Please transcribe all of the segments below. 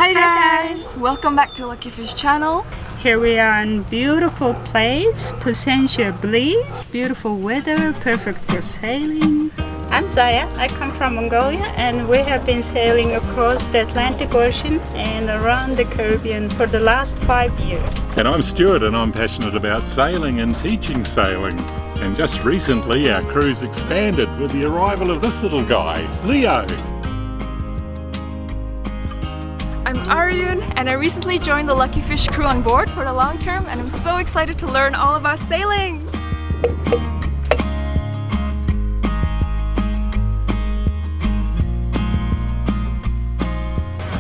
Hi guys! Welcome back to Luckyfish channel. Here we are in beautiful place, Placencia, Belize. Beautiful weather, perfect for sailing. I'm Zaya, I come from Mongolia and we have been sailing across the Atlantic Ocean and around the Caribbean for the last 5 years. And I'm Stuart and I'm passionate about sailing and teaching sailing. And just recently our cruise expanded with the arrival of this little guy, Leo. I'm Ariun and I recently joined the Luckyfish crew on board for the long term and I'm so excited to learn all about sailing!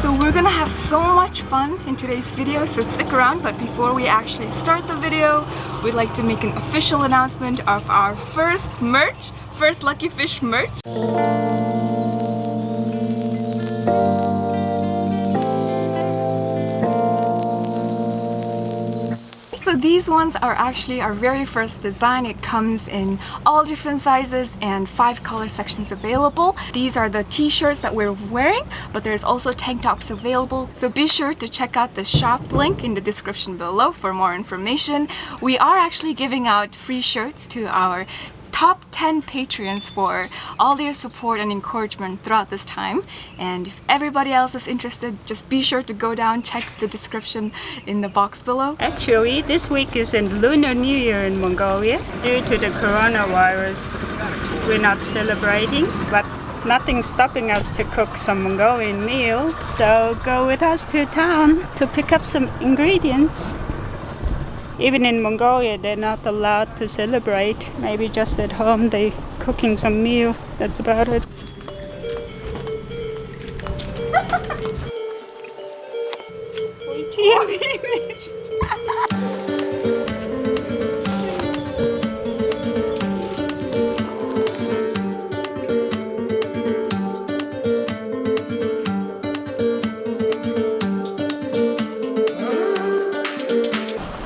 So we're gonna have so much fun in today's video, so stick around. But before we actually start the video, we'd like to make an official announcement of our first Luckyfish merch. So these ones are actually our very first design. It comes in all different sizes and 5 color sections available. These are the t-shirts that we're wearing, but there's also tank tops available. So be sure to check out the shop link in the description below for more information. We are actually giving out free shirts to our top 10 Patreons for all their support and encouragement throughout this time. And if everybody else is interested, just be sure to go down, check the description in the box below. Actually, this week is in Lunar New Year in Mongolia. Due to the coronavirus, we're not celebrating, but nothing's stopping us to cook some Mongolian meal. So go with us to town to pick up some ingredients. Even in Mongolia, they're not allowed to celebrate. Maybe just at home, they're cooking some meal. That's about it.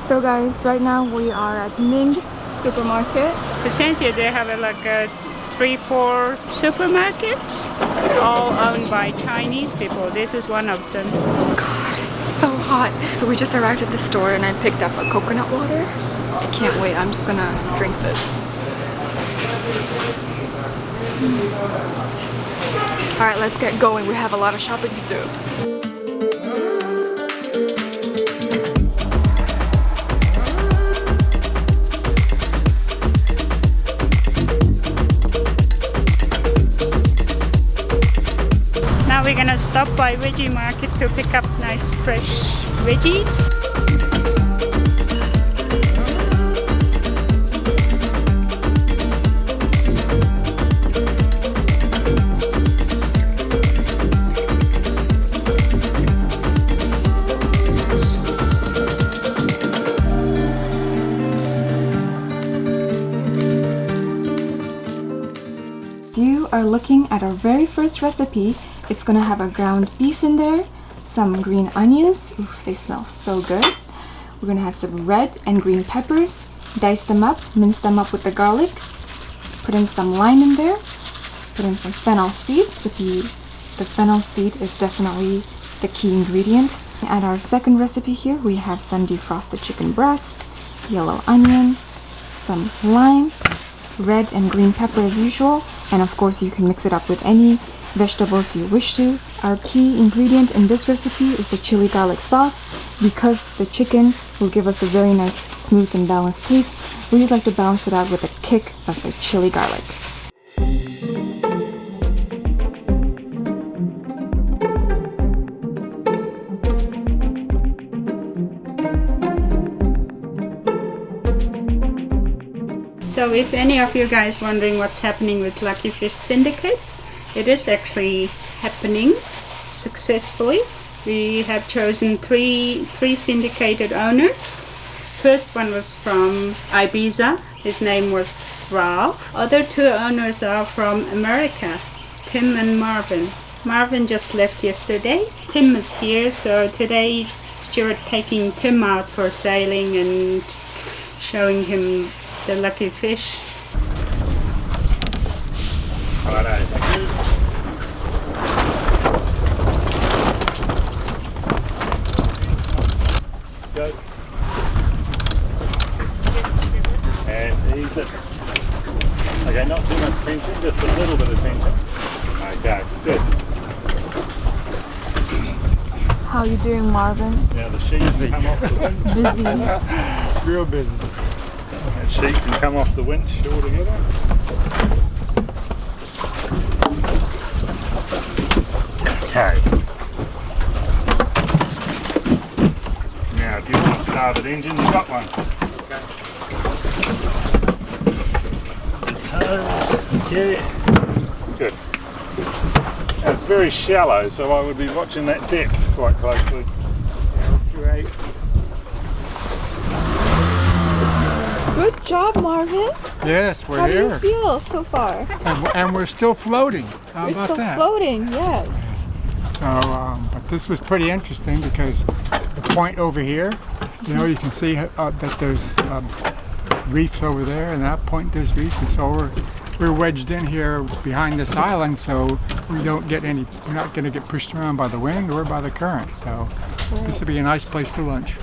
So guys, right now we are at Ming's supermarket. Essentially, they have like 3-4 supermarkets, all owned by Chinese people. This is one of them. God, it's so hot. So we just arrived at the store and I picked up a coconut water. I can't wait, I'm just gonna drink this. Alright, let's get going. We have a lot of shopping to do. We're gonna stop by veggie market to pick up nice fresh veggies. You are looking at our very first recipe. It's gonna have a ground beef in there, some green onions, oof, they smell so good. We're gonna have some red and green peppers, dice them up, mince them up with the garlic, put in some lime in there, put in some fennel seed. The fennel seed is definitely the key ingredient. At our second recipe here, we have some defrosted chicken breast, yellow onion, some lime, red and green pepper as usual, and of course you can mix it up with any vegetables you wish to. Our key ingredient in this recipe is the chili garlic sauce. Because the chicken will give us a very nice smooth and balanced taste, we just like to balance it out with a kick of the chili garlic. So if any of you guys wondering what's happening with Luckyfish Syndicate, it is actually happening successfully. We have chosen three syndicated owners. First one was from Ibiza. His name was Ralph. Other 2 owners are from America, Tim and Marvin. Marvin just left yesterday. Tim is here, so today Stuart taking Tim out for sailing and showing him the lucky fish. Righto, thank you. How you doing, Marvin? Now the sheet can come off the winch. Busy. Real busy. That sheet can come off the winch altogether. Okay. Now, if you want to start an engine, you've got one. Okay. Good. Now, it's very shallow, so I would be watching that depth quite closely. Great. Good job, Marvin. Yes, we're How do here. you feel so far? And we're still floating. How We're about still that? floating, yes. So, but this was pretty interesting because the point over here, you know, you can see that there's reefs over there, and that point there's reefs, and so we're wedged in here behind this island, so we don't get any. We're not going to get pushed around by the wind or by the current. So this would be a nice place for lunch.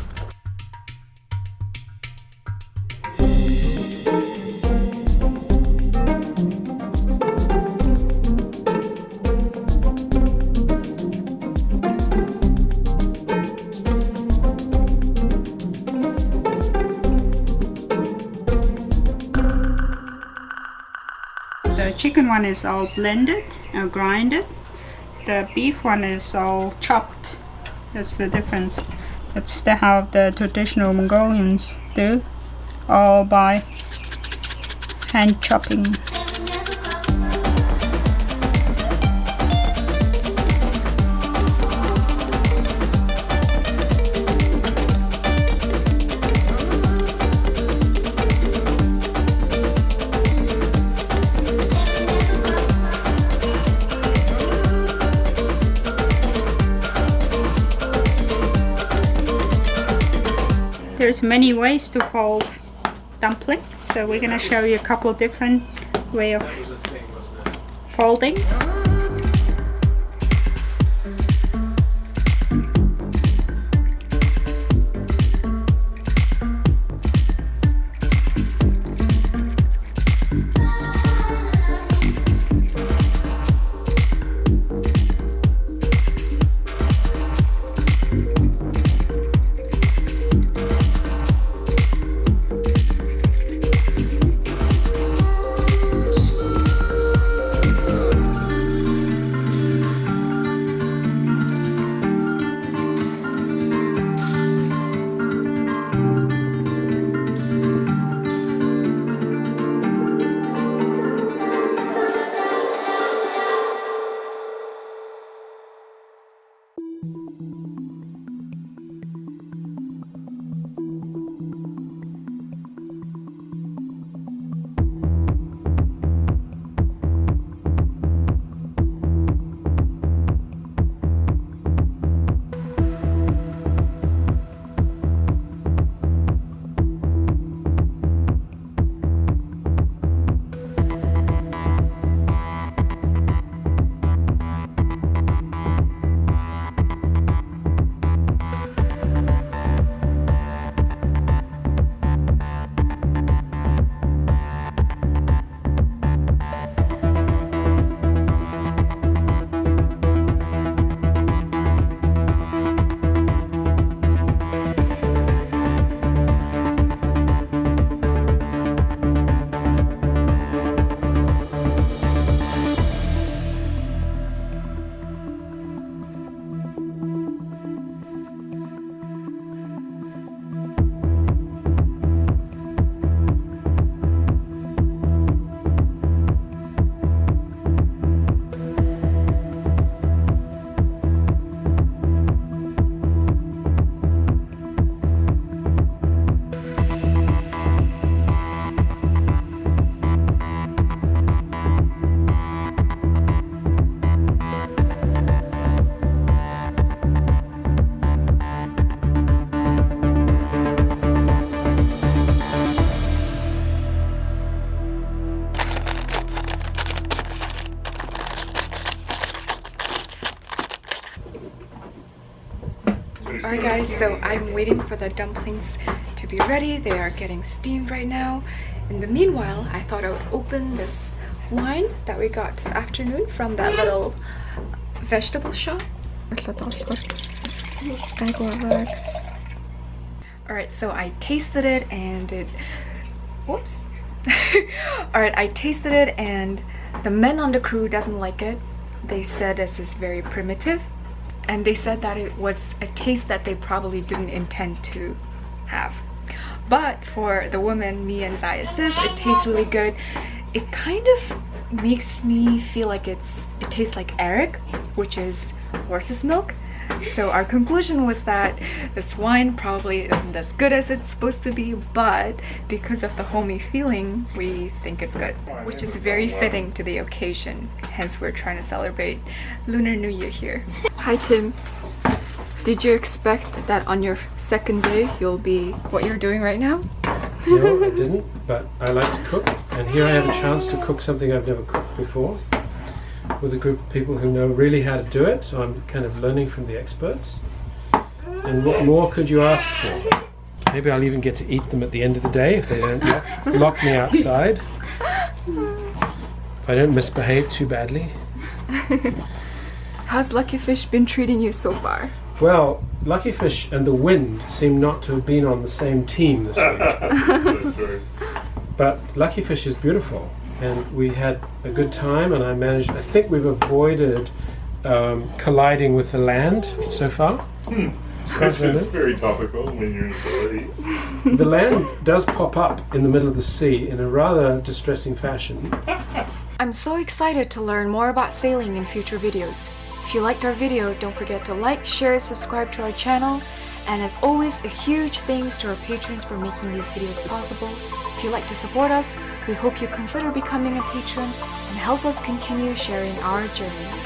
The chicken one is all blended or grinded. The beef one is all chopped. That's the difference. That's how the traditional Mongolians do, all by hand chopping. There's many ways to fold dumpling, so we're going to show you a couple of different ways of folding. Alright guys, so I'm waiting for the dumplings to be ready. They are getting steamed right now. In the meanwhile, I thought I would open this wine that we got this afternoon from that little vegetable shop. Alright, so I tasted it and it... Whoops. Alright, I tasted it and the men on the crew doesn't like it. They said this is very primitive. And they said that it was a taste that they probably didn't intend to have. But for the woman, me and Zaya says, it tastes really good. It kind of makes me feel like it tastes like arak, which is horse's milk. So our conclusion was that this wine probably isn't as good as it's supposed to be, but because of the homey feeling, we think it's good, which is very fitting to the occasion. Hence, we're trying to celebrate Lunar New Year here. Hi, Tim. Did you expect that on your second day you'll be what you're doing right now? No, I didn't, but I like to cook, and here I have a chance to cook something I've never cooked before with a group of people who know really how to do it, so I'm kind of learning from the experts. And what more could you ask for? Maybe I'll even get to eat them at the end of the day if they don't lock me outside. If I don't misbehave too badly. How's Luckyfish been treating you so far? Well, Luckyfish and the wind seem not to have been on the same team this week. But Luckyfish is beautiful, and we had a good time, and I think we've avoided colliding with the land so far. Which is very topical when you're in Belize. The land does pop up in the middle of the sea in a rather distressing fashion. I'm so excited to learn more about sailing in future videos. If you liked our video, don't forget to like, share, subscribe to our channel, and as always, a huge thanks to our patrons for making these videos possible. If you'd like to support us, we hope you consider becoming a patron and help us continue sharing our journey.